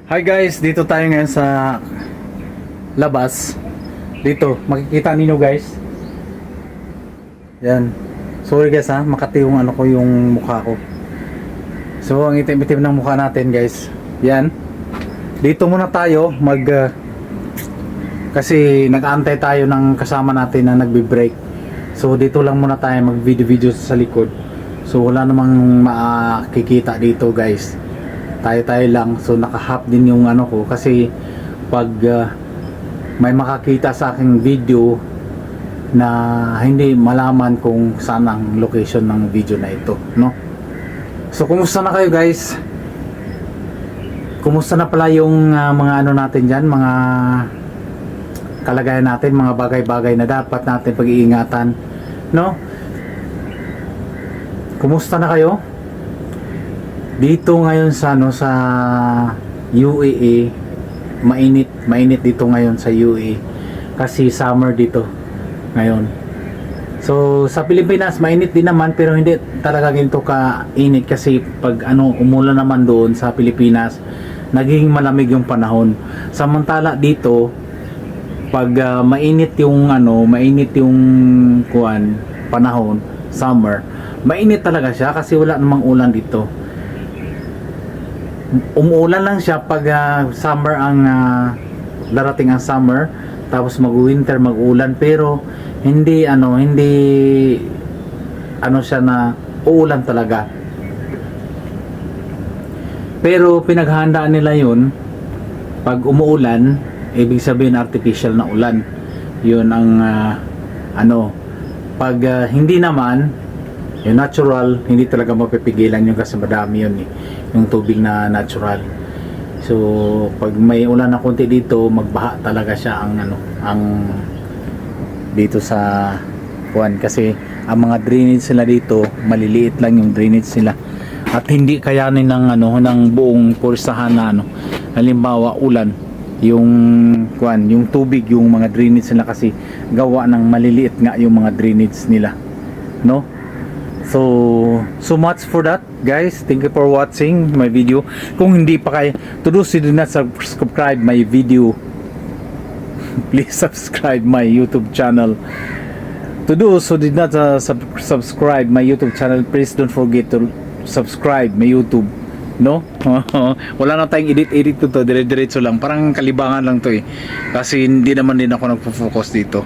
Hi guys, dito tayo ngayon sa labas. Dito, makikita ninyo guys. Yan. Sorry guys ha, makati yung ano ko, yung mukha ko. So, ang itim-itim ng mukha natin guys. Yan. Dito muna tayo kasi nag-aantay tayo ng kasama natin na nagbe-break. So, dito lang muna tayo mag-video-video sa likod. So, wala namang makikita dito guys. Tayo lang, so naka-half din yung ano ko kasi pag may makakita sa aking video na hindi malaman kung saan ang location ng video na ito, no? So kumusta na kayo guys? Kumusta na pala yung mga ano natin dyan, mga kalagayan natin, mga bagay-bagay na dapat natin pag-iingatan, no? Kumusta na kayo? Dito ngayon sa sa UAE, mainit dito ngayon sa UAE kasi summer dito ngayon. So sa Pilipinas mainit din naman pero hindi talaga ganito ka-init kasi pag umulan naman doon sa Pilipinas, naging malamig yung panahon. Samantala dito pag mainit yung panahon, summer, mainit talaga siya kasi wala namang ulan dito. Umuulan lang siya pag summer ang darating ang summer, tapos mag-winter, mag-ulan, pero hindi siya na uulan talaga. Pero pinaghahandaan nila yun pag umuulan, ibig sabihin artificial na ulan. Yun ang pag hindi naman yung natural, hindi talaga mapipigilan yun kasi madami yun yung tubig na natural. So pag may ulan na konti dito, magbaha talaga siya ang dito sa kuwan kasi ang mga drainage nila dito maliliit lang yung drainage nila at hindi kayanin ng buong pursahan na halimbawa ulan, yung tubig, yung mga drainage nila kasi gawa ng maliliit nga yung mga drainage nila, no? So much for that guys. Thank you for watching my video. Kung hindi pa kayo, to those who do not subscribe my video, please subscribe my YouTube channel. To those who did not subscribe my YouTube channel, please don't forget to subscribe my YouTube, no? Wala na tayong edit to dire-diretso lang, parang kalibangan lang to kasi hindi naman din ako nagfo-focus dito.